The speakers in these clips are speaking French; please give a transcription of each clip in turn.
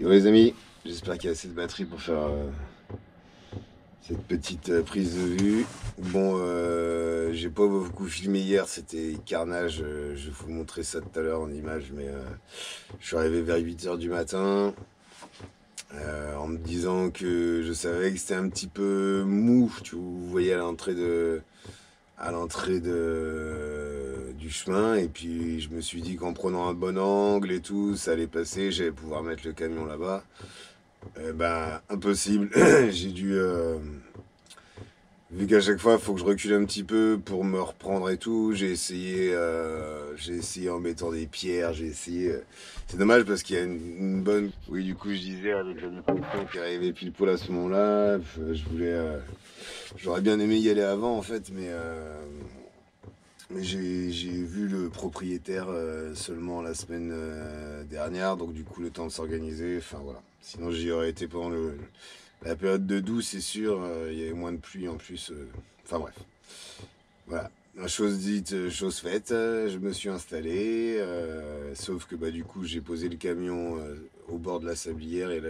Yo les amis, j'espère qu'il y a assez de batterie pour faire cette petite prise de vue. Bon, j'ai pas beaucoup filmé hier, c'était carnage, je vais vous montrer ça tout à l'heure en image, mais je suis arrivé vers 8 h du matin en me disant que je savais que c'était un petit peu mou, vous voyez du chemin, et puis je me suis dit qu'en prenant un bon angle et tout, ça allait passer, j'allais pouvoir mettre le camion là-bas. Ben, impossible. J'ai dû. Vu qu'à chaque fois, il faut que je recule un petit peu pour me reprendre et tout, j'ai essayé en mettant des pierres, j'ai essayé. C'est dommage parce qu'il y a une bonne. Oui, du coup, je disais avec la dépression qui arrivait pile poil à ce moment-là, j'aurais bien aimé y aller avant en fait, mais j'ai vu le propriétaire seulement la semaine dernière, donc du coup le temps de s'organiser, enfin voilà. Sinon j'y aurais été pendant la période de doux, c'est sûr, il y avait moins de pluie en plus. Enfin bref, voilà. Chose dite, chose faite, je me suis installé, sauf que bah du coup j'ai posé le camion au bord de la sablière et là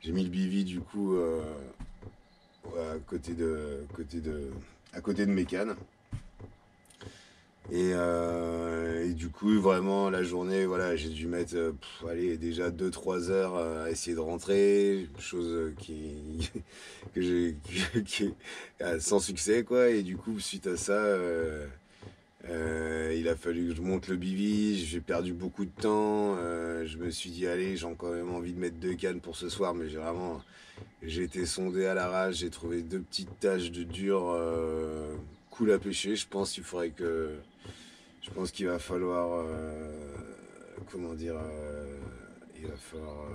j'ai mis le bivy du coup à côté de mes cannes. Et du coup, vraiment, la journée, voilà, j'ai dû mettre, allez, déjà 2 3 heures à essayer de rentrer, chose que j'ai, sans succès, quoi. Et du coup, suite à ça, il a fallu que je monte le bivy, j'ai perdu beaucoup de temps. Je me suis dit, allez, j'ai quand même envie de mettre 2 cannes pour ce soir, mais j'ai été sondé à l'arrache, j'ai trouvé 2 petites taches de dur cool à pêcher. Je pense qu'il va falloir, comment dire, il va falloir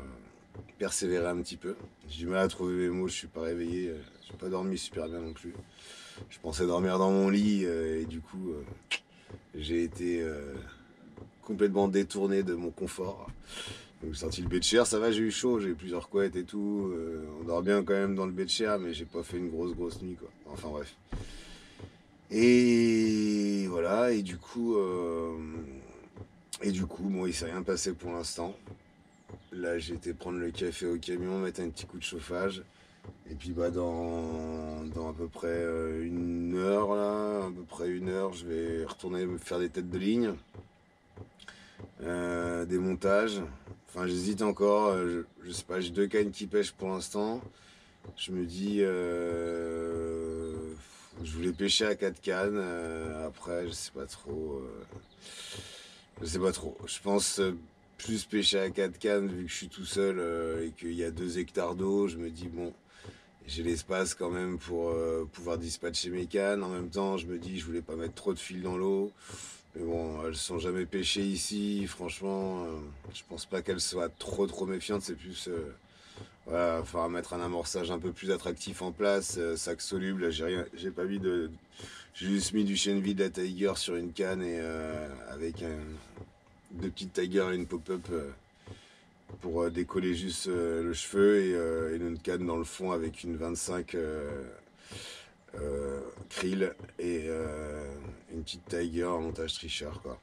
persévérer un petit peu. J'ai du mal à trouver mes mots, je suis pas réveillé, j'ai pas dormi super bien non plus. Je pensais dormir dans mon lit et du coup, j'ai été complètement détourné de mon confort. Donc j'ai sorti le beach chair, ça va, j'ai eu chaud, j'ai eu plusieurs couettes et tout. On dort bien quand même dans le beach chair, mais j'ai pas fait une grosse nuit quoi. Enfin bref. Et voilà, et du coup, bon, il s'est rien passé pour l'instant. Là, j'ai été prendre le café au camion, mettre un petit coup de chauffage. Et puis, bah, dans à peu près 1 heure, là, à peu près 1 heure, je vais retourner me faire des têtes de ligne, des montages. Enfin, j'hésite encore. Je sais pas, j'ai 2 cannes qui pêchent pour l'instant. Je me dis, je voulais pêcher à 4 cannes. Après, je sais pas trop. Je pense plus pêcher à 4 cannes vu que je suis tout seul et qu'il y a 2 hectares d'eau. Je me dis, bon, j'ai l'espace quand même pour pouvoir dispatcher mes cannes. En même temps, je me dis, je voulais pas mettre trop de fil dans l'eau. Mais bon, elles sont jamais pêchées ici. Franchement, je pense pas qu'elles soient trop méfiantes. C'est plus. Voilà, il va falloir mettre un amorçage un peu plus attractif en place, sac soluble, là j'ai pas mis de. J'ai juste mis du chêne vide à Tiger sur une canne et avec 2 petites Tiger et une pop-up pour décoller juste le cheveu et une canne dans le fond avec une 25 krill et une petite Tiger en montage tricheur quoi.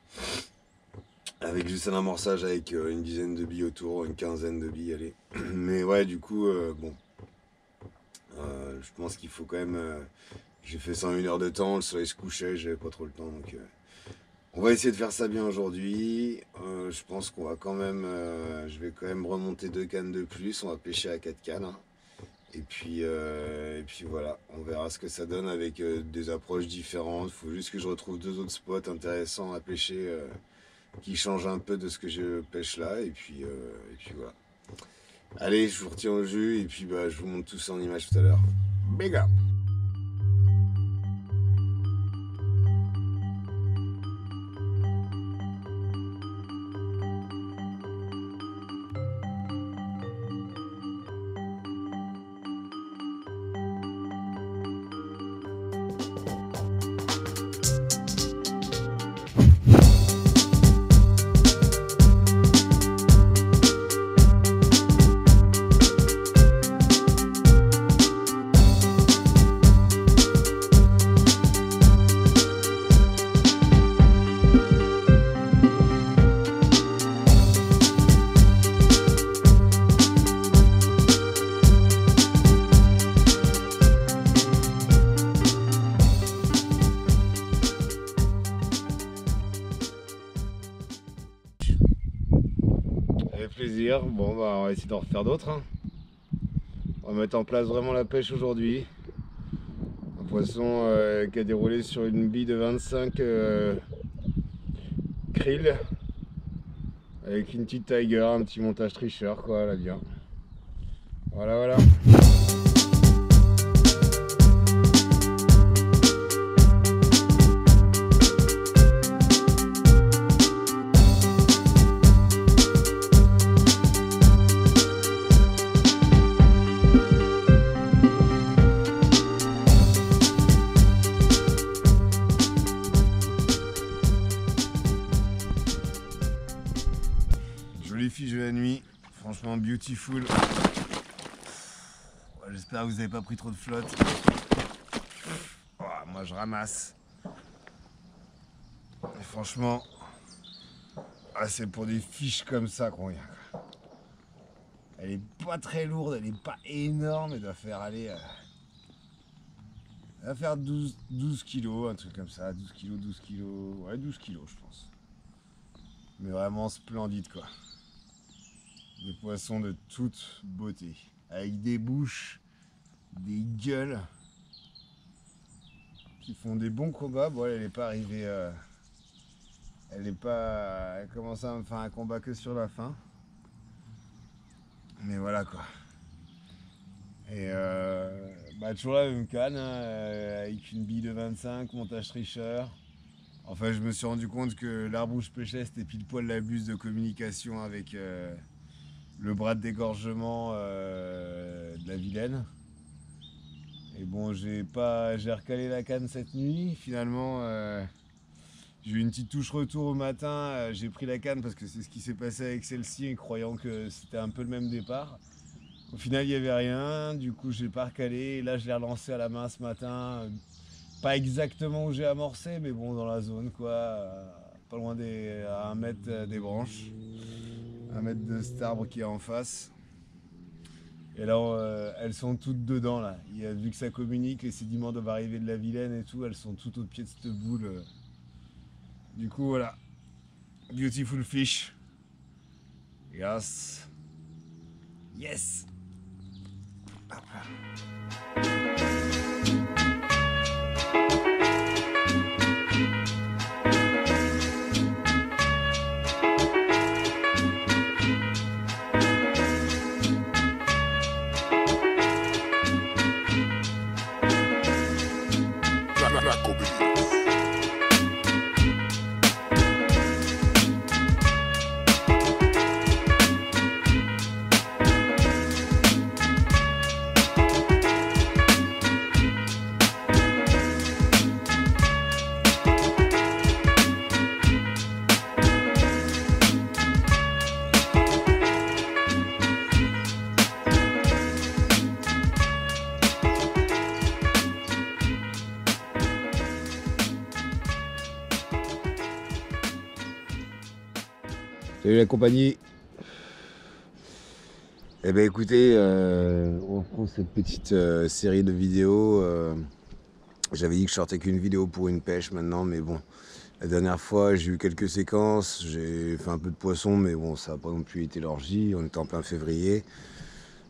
Avec juste un amorçage avec une dizaine de billes autour, une quinzaine de billes, allez. Mais ouais, du coup, bon. Je pense qu'il faut quand même. J'ai fait ça en 1 heure de temps, le soleil se couchait, j'avais pas trop le temps. Donc, on va essayer de faire ça bien aujourd'hui. Je pense qu'on va quand même. Je vais quand même remonter 2 cannes de plus. On va pêcher à 4 cannes. Hein. Et puis voilà, on verra ce que ça donne avec des approches différentes. Il faut juste que je retrouve 2 autres spots intéressants à pêcher. Qui change un peu de ce que je pêche là, et puis voilà. Allez, je vous retiens au jus, et puis bah, je vous montre tout ça en image tout à l'heure. Big up! plaisir. Bon bah on va essayer d'en refaire d'autres. Hein. On va mettre en place vraiment la pêche aujourd'hui. Un poisson qui a déroulé sur une bille de 25 krill. Avec une petite tiger, un petit montage tricheur quoi, là bien. Voilà voilà. Jolie fiche de la nuit, franchement beautiful. J'espère que vous n'avez pas pris trop de flotte. Oh, moi je ramasse. Et franchement, c'est pour des fiches comme ça qu'on vient. Elle est pas très lourde, elle est pas énorme, elle doit faire aller. Elle va faire 12 kilos, un truc comme ça, 12 kilos, ouais 12 kilos je pense. Mais vraiment splendide quoi. Des poissons de toute beauté, avec des bouches, des gueules, qui font des bons combats. Bon, elle n'est pas arrivée, elle commence à me faire un combat que sur la fin. Mais voilà quoi. Et toujours la même canne, hein, avec une bille de 25, montage tricheur. Enfin, je me suis rendu compte que l'arbre où je pêchais, c'était pile poil la buse de communication avec le bras de dégorgement de la Vilaine. Et bon, j'ai recalé la canne cette nuit. Finalement, j'ai eu une petite touche retour au matin. J'ai pris la canne parce que c'est ce qui s'est passé avec celle-ci, croyant que c'était un peu le même départ. Au final, il n'y avait rien. Du coup, j'ai pas recalé. Et là, je l'ai relancé à la main ce matin. Pas exactement où j'ai amorcé, mais bon, dans la zone, quoi. Pas loin à 1 mètre des branches. 1 mètre de cet arbre qui est en face. Et là, elles sont toutes dedans, là. Vu que ça communique, les sédiments doivent arriver de la Vilaine et tout, elles sont toutes au pied de cette boule. Du coup, voilà. Beautiful fish. Yes. Yes. Hop là. Salut la compagnie. Eh ben écoutez, on reprend cette petite série de vidéos. J'avais dit que je sortais qu'une vidéo pour une pêche maintenant, mais bon, la dernière fois j'ai eu quelques séquences, j'ai fait un peu de poisson, mais bon, ça n'a pas non plus été l'orgie, on était en plein février.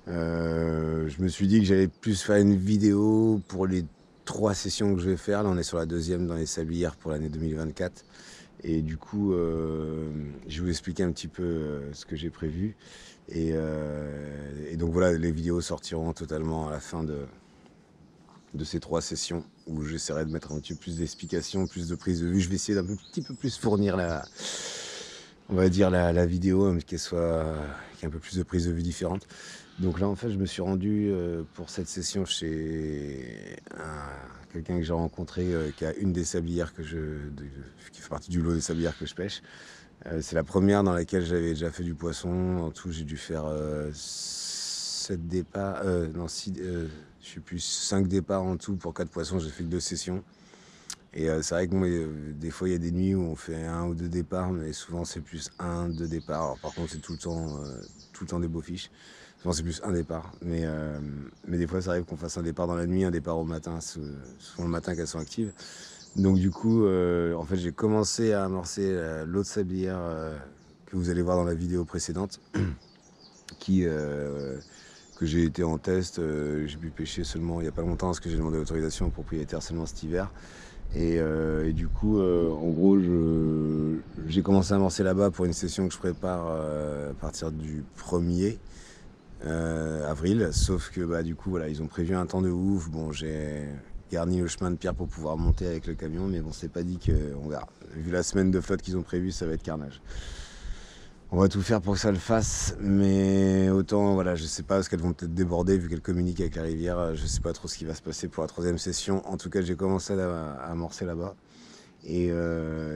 Je me suis dit que j'allais plus faire une vidéo pour les 3 sessions que je vais faire. Là on est sur la 2e dans les sablières pour l'année 2024. Et du coup, je vais vous expliquer un petit peu ce que j'ai prévu. Et donc voilà, les vidéos sortiront totalement à la fin de ces 3 sessions où j'essaierai de mettre un petit peu plus d'explications, plus de prise de vue. Je vais essayer d'un petit peu plus fournir on va dire la vidéo, qu'elle soit, qu'il y ait un peu plus de prise de vue différentes. Donc là, en fait, je me suis rendu pour cette session chez quelqu'un que j'ai rencontré qui a une des sablières qui fait partie du lot des sablières que je pêche. C'est la première dans laquelle j'avais déjà fait du poisson. En tout, j'ai dû faire 7 départs, non, 6, je sais plus, 5 départs en tout pour 4 poissons. J'ai fait que 2 sessions. Et c'est vrai que moi, des fois, il y a des nuits où on fait 1 ou 2 départs, mais souvent, c'est plus 1, 2 départs. Alors, par contre, c'est tout le temps des beaux fiches. Souvent, c'est plus un départ. Mais des fois, ça arrive qu'on fasse un départ dans la nuit, un départ au matin, souvent le matin qu'elles sont actives. Donc, du coup, en fait, j'ai commencé à amorcer l'autre sablière que vous allez voir dans la vidéo précédente. que j'ai été en test. J'ai pu pêcher seulement il n'y a pas longtemps parce que j'ai demandé l'autorisation au propriétaire seulement cet hiver. Et du coup, en gros, j'ai commencé à amorcer là-bas pour une session que je prépare à partir du 1er avril. Sauf que bah, du coup, voilà, ils ont prévu un temps de ouf. Bon, j'ai garni le chemin de pierre pour pouvoir monter avec le camion, mais bon, c'est pas dit qu'on verra. Vu la semaine de flotte qu'ils ont prévue, ça va être carnage. On va tout faire pour que ça le fasse, mais autant, voilà, je sais pas, parce qu'elles vont peut-être déborder vu qu'elles communiquent avec la rivière. Je sais pas trop ce qui va se passer pour la 3e session. En tout cas, j'ai commencé à amorcer là-bas. Et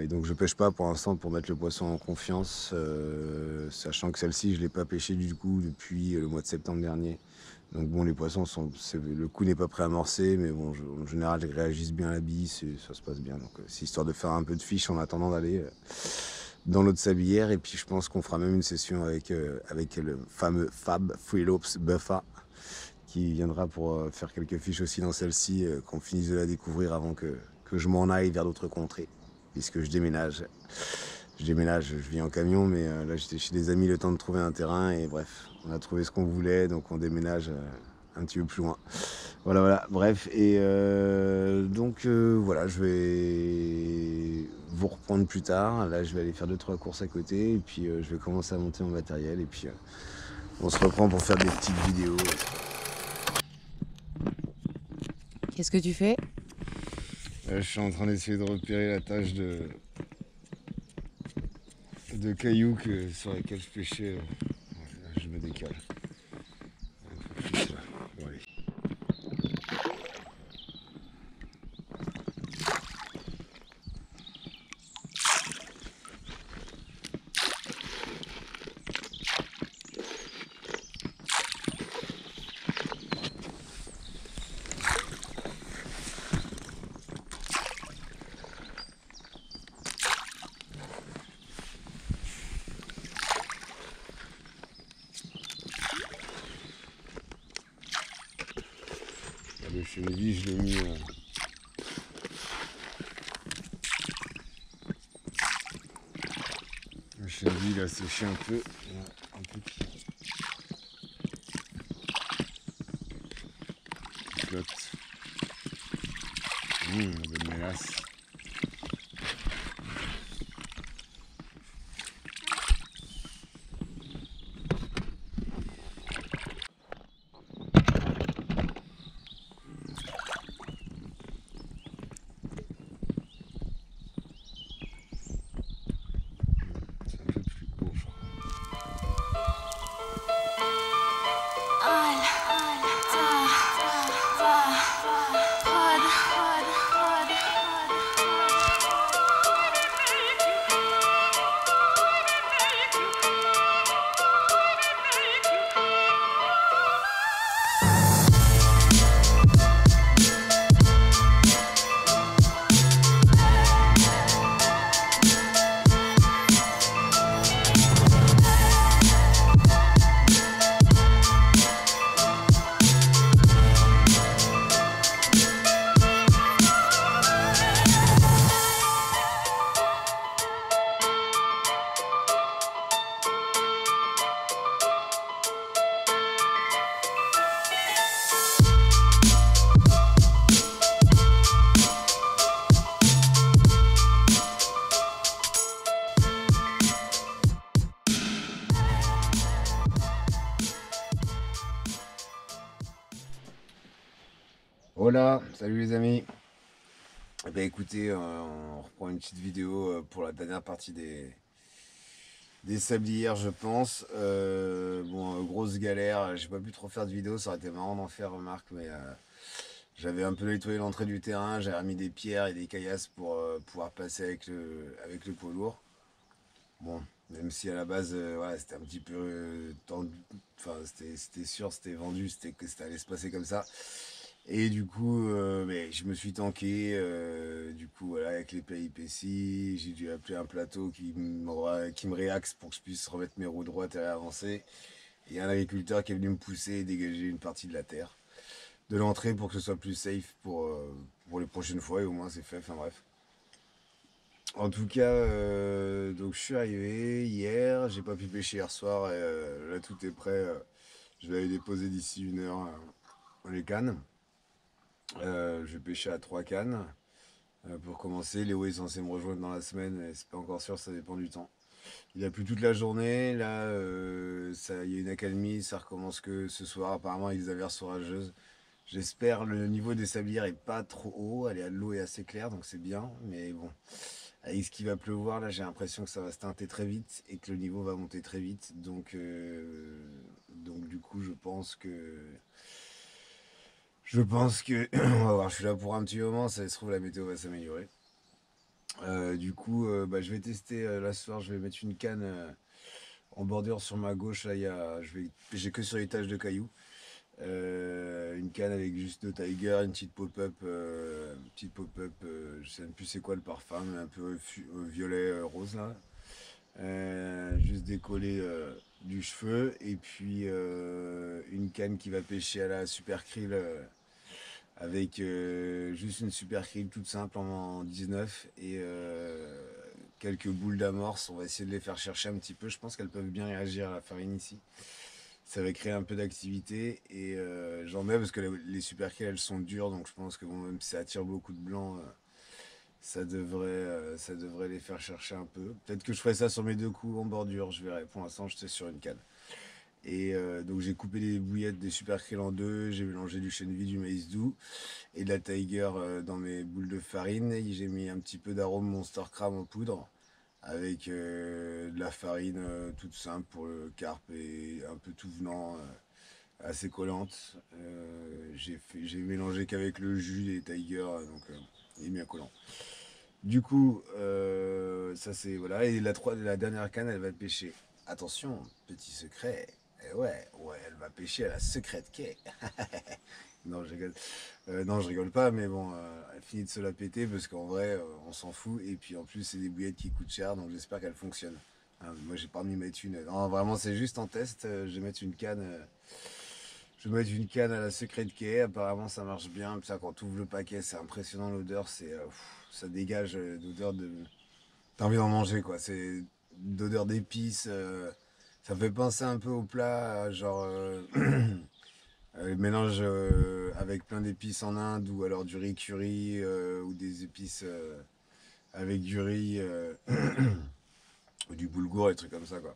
donc je pêche pas pour l'instant pour mettre le poisson en confiance, sachant que celle-ci je l'ai pas pêchée du coup depuis le mois de septembre dernier. Donc bon, les poissons le coup n'est pas préamorcé, mais bon, en général ils réagissent bien à la bille, ça se passe bien. Donc c'est histoire de faire un peu de fiche en attendant d'aller dans l'autre sablière. Et puis je pense qu'on fera même une session avec le fameux Fab Freelopes Buffa qui viendra pour faire quelques fiches aussi dans celle-ci, qu'on finisse de la découvrir avant que je m'en aille vers d'autres contrées, puisque je déménage. Je vis en camion, mais là j'étais chez des amis le temps de trouver un terrain, et bref, on a trouvé ce qu'on voulait, donc on déménage un petit peu plus loin. Voilà, bref, et donc voilà, je vais vous reprendre plus tard. Là je vais aller faire 2-3 courses à côté, et puis je vais commencer à monter mon matériel, et puis on se reprend pour faire des petites vidéos. Qu'est-ce que tu fais? Je suis en train d'essayer de repérer la tâche de cailloux sur lesquels je pêchais. Là, je me décale. Un peu plus là. Bon, allez. Le chenevis, je l'ai mis. Le chenevis, il a séché un peu. Un peu qui flotte. La bonne mélasse. Voilà, salut les amis. Eh ben écoutez, on reprend une petite vidéo pour la dernière partie des sablières, je pense. Bon, grosse galère, j'ai pas pu trop faire de vidéo, ça aurait été marrant d'en faire, remarque, mais j'avais un peu nettoyé l'entrée du terrain, j'ai remis des pierres et des caillasses pour pouvoir passer avec le poids lourd. Bon, même si à la base, voilà, c'était un petit peu tendu, enfin c'était sûr, c'était vendu, que ça allait se passer comme ça. Et du coup, mais je me suis tanké, du coup, voilà, avec les l'épée épaissie, j'ai dû appeler un plateau qui me réaxe pour que je puisse remettre mes roues droites et avancer. Et un agriculteur qui est venu me pousser et dégager une partie de la terre, de l'entrée pour que ce soit plus safe pour les prochaines fois, et au moins c'est fait, enfin bref. En tout cas, donc je suis arrivé hier, j'ai pas pu pêcher hier soir, et là tout est prêt. Je vais aller déposer d'ici 1 heure les cannes. Je vais pêcher à 3 cannes pour commencer. Léo est censé me rejoindre dans la semaine, et c'est pas encore sûr, ça dépend du temps. Il a plu toute la journée, là il y a une accalmie, ça recommence que ce soir, apparemment avec des averses orageuses. J'espère le niveau des sablières est pas trop haut, l'eau est assez claire donc c'est bien, mais bon. Avec ce qui va pleuvoir, là, j'ai l'impression que ça va se teinter très vite et que le niveau va monter très vite. Donc du coup, je pense que, on va voir, je suis là pour un petit moment. Ça se trouve, la météo va s'améliorer. Du coup, je vais tester là ce soir. Je vais mettre une canne en bordure sur ma gauche. Là, je vais pêcher que sur les taches de cailloux. Une canne avec juste de Tiger, une petite pop-up, je sais même plus c'est quoi le parfum, mais un peu violet rose là. Juste décoller du cheveu et puis une canne qui va pêcher à la super krill avec juste une super krill toute simple en 19 et quelques boules d'amorce. On va essayer de les faire chercher un petit peu. Je pense qu'elles peuvent bien réagir à la farine ici. Ça va créer un peu d'activité et j'en mets parce que les super krill elles sont dures, donc je pense que bon, même si ça attire beaucoup de blanc, ça devrait les faire chercher un peu. Peut-être que je ferai ça sur mes 2 coups en bordure, je verrai. Pour l'instant, j'étais sur une canne. Et donc j'ai coupé les bouillettes des super krill en 2, j'ai mélangé du chènevis, du maïs doux et de la tiger dans mes boules de farine. Et j'ai mis un petit peu d'arôme Monster Crab en poudre avec de la farine toute simple pour le carpe et un peu tout venant, assez collante. J'ai mélangé qu'avec le jus des tiger, donc il est bien collant. Du coup, ça c'est voilà. Et la dernière canne, elle va pêcher. Attention, petit secret. Ouais, elle va pêcher à la secrète quai. Non, je rigole. Non, je rigole pas, mais bon, elle finit de se la péter parce qu'en vrai, on s'en fout. Et puis en plus, c'est des bouillettes qui coûtent cher, donc j'espère qu'elles fonctionnent. Hein, moi, j'ai pas mis mettre une. Non, vraiment, c'est juste en test. Je vais mettre une canne. Je vais mettre une canne à la secrète quai. Apparemment, ça marche bien. Ça, quand tu ouvres le paquet, c'est impressionnant l'odeur. Ça dégage d'odeur de. T'as envie d'en manger, quoi. C'est d'odeur d'épices. Ça fait penser un peu au plat, genre. Mélange avec plein d'épices en Inde ou alors du riz curry ou des épices avec du riz ou du boulgour et trucs comme ça quoi.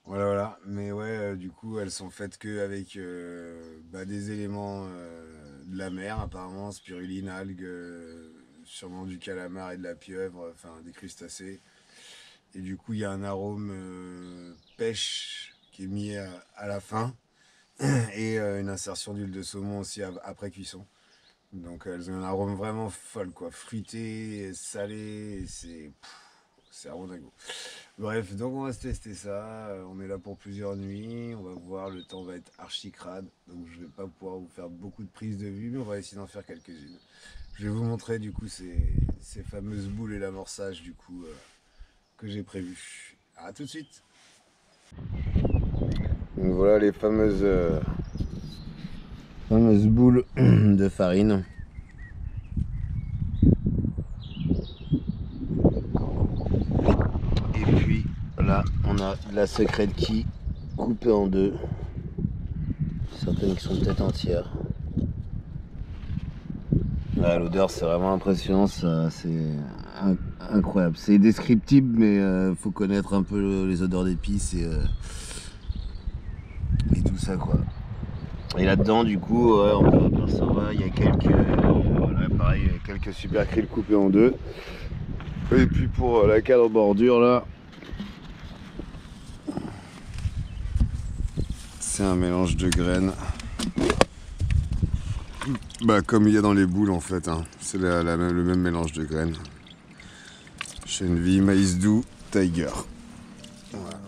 Voilà. Mais ouais, du coup, elles sont faites que avec des éléments de la mer apparemment, spiruline, algues, sûrement du calamar et de la pieuvre, enfin des crustacés. Et du coup, il y a un arôme pêche qui est mis à la fin. Et une insertion d'huile de saumon aussi après cuisson. Donc elles ont un arôme vraiment folle quoi, fruité, salé, c'est vraiment dingo. Bref, donc on va se tester ça, on est là pour plusieurs nuits, on va voir, le temps va être archi crade, donc je vais pas pouvoir vous faire beaucoup de prises de vue, mais on va essayer d'en faire quelques-unes. Je vais vous montrer du coup ces fameuses boules et l'amorçage du coup que j'ai prévu. A tout de suite. Donc voilà les fameuses boules de farine. Et puis là on a de la secrète qui coupée en 2. Certaines qui sont peut-être entières. Ouais, l'odeur c'est vraiment impressionnant, ça c'est incroyable. C'est descriptible mais faut connaître un peu les odeurs d'épices et tout ça quoi. Et là-dedans du coup on peut apercevoir il y a quelques super krill coupés en 2. Et puis pour la cadre bordure là, c'est un mélange de graines. Comme il y a dans les boules en fait, hein. C'est le même mélange de graines. Chènevis, maïs doux, tiger. Voilà.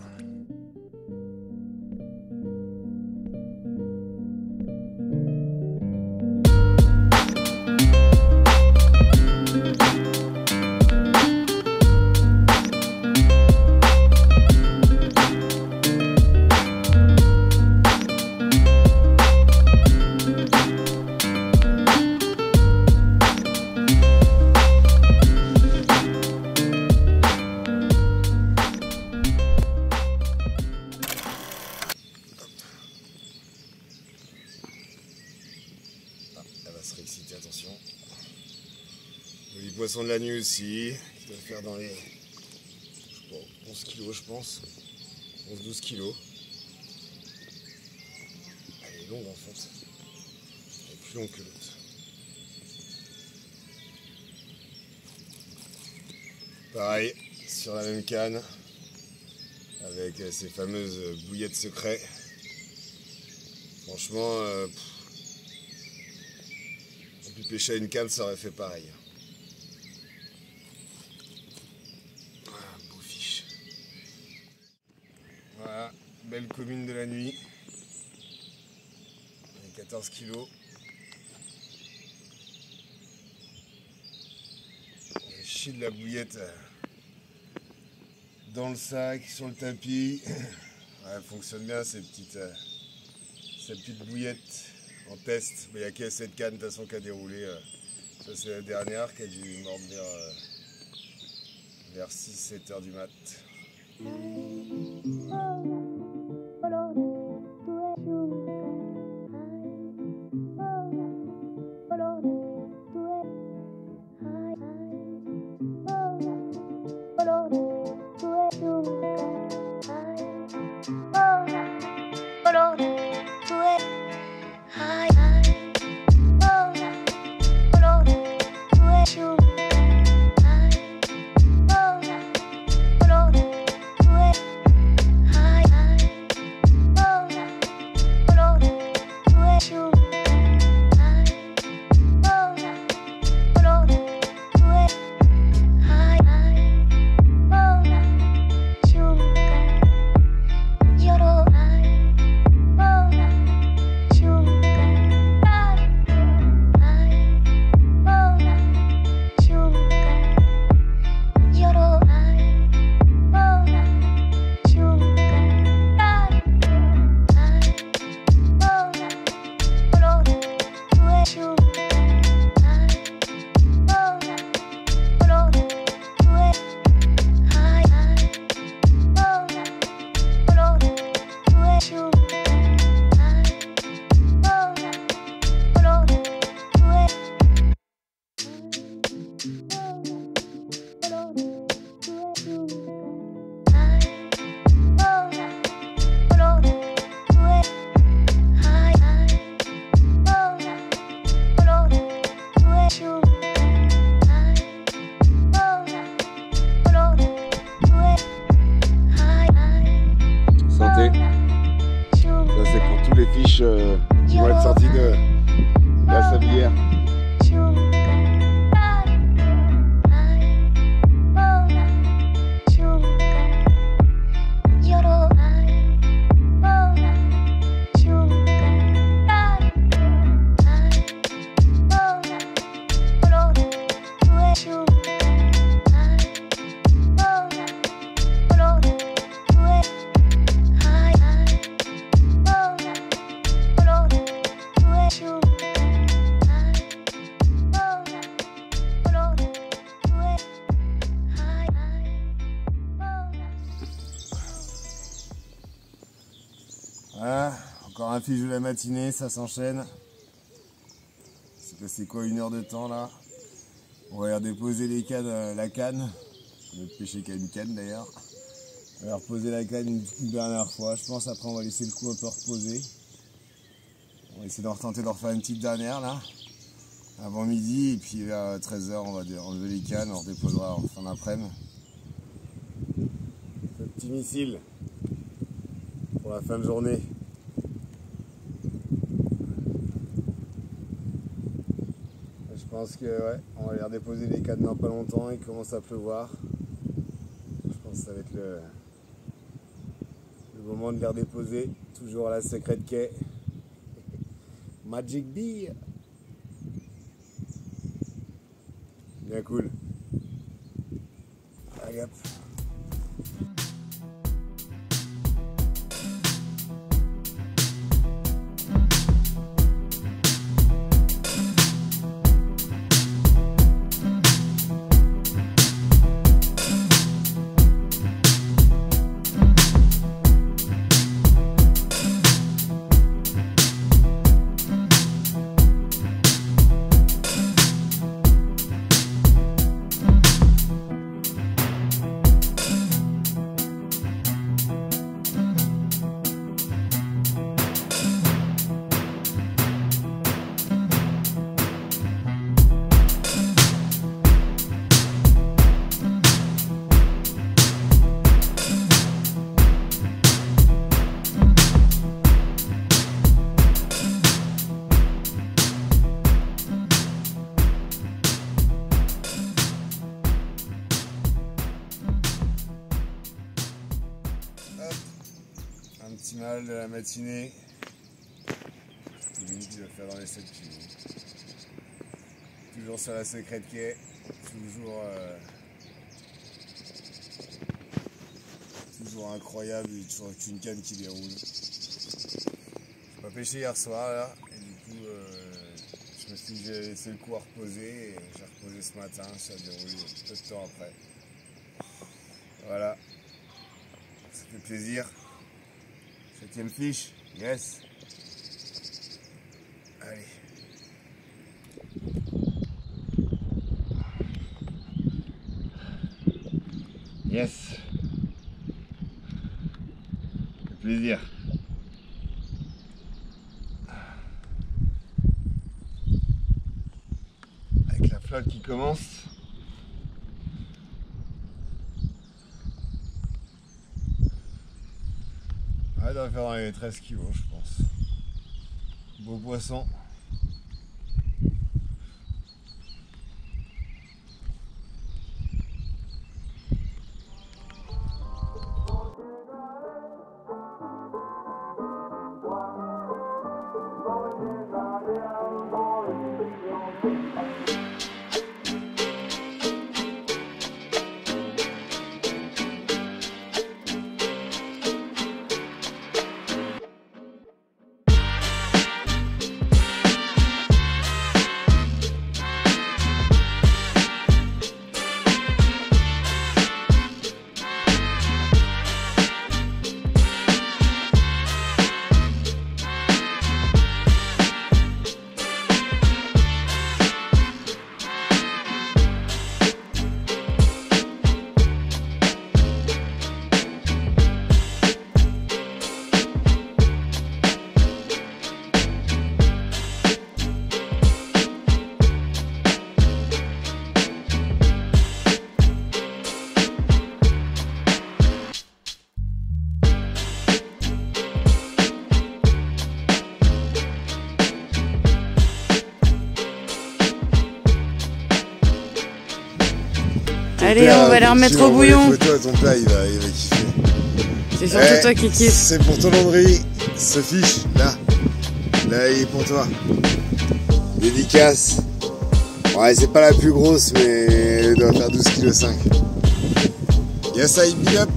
attention. Joli poisson de la nuit aussi, qui doit faire dans les 11 kilos je pense. 11-12 kilos. Elle est longue en fait. Elle est plus longue que l'autre. Pareil, sur la même canne, avec ces fameuses bouillettes secrets. Franchement, j'ai pu pêcher à une canne, ça aurait fait pareil. Ah, beau fiche. Voilà, belle commune de la nuit. 14 kilos. J'ai chié de la bouillette dans le sac, sur le tapis. Ouais, elle fonctionne bien cette petite bouillette en test. Mais il n'y a qu'à cette canne de toute façon qui a déroulé. Ça c'est la dernière qui a dû mordre vers 6-7 heures du mat. Qui vont être sortis de la sablière. Voilà, encore un fiche de la matinée, ça s'enchaîne. C'est quoi, 1 heure de temps là? On va redéposer les cannes, la canne. Je vais pêcher qu'à une canne d'ailleurs. On va reposer la canne une dernière fois. Je pense après on va laisser le coup un peu reposer. On va essayer de retenter de refaire une petite dernière là. Avant midi et puis vers 13 h on va enlever les cannes, on redéposera en fin d'après-midi. Ce petit missile pour la fin de journée. Je pense que ouais, on va aller redéposer les cannes dans pas longtemps, il commence à pleuvoir. Je pense que ça va être le moment de les redéposer. Toujours à la Secret Quai. Magic Beer. Bien cool. Allez hop. finale de la matinée. Limite, il va faire dans les 7 kilos. Toujours sur la secrète quai. Toujours incroyable, il y a toujours une canne qui déroule. J'ai pas pêché hier soir là, et du coup je me suis dit que j'allais laisser le coup à reposer, et j'ai reposé ce matin, ça a déroulé peu de temps après. Voilà, ça fait plaisir. 7e fiche, yes. Allez. Yes. Ça fait plaisir. Avec la flotte qui commence. Ouais, il doit faire dans les 13 kilos, je pense. Beau poisson. Allez, on va les remettre au bouillon. Ton plat, il va kiffer. C'est surtout toi qui kiffe. C'est pour ton Landry, ce fiche, là. Là, il est pour toi. Dédicace. Ouais, c'est pas la plus grosse, mais elle doit faire 12,5 kg. Yes, I be up.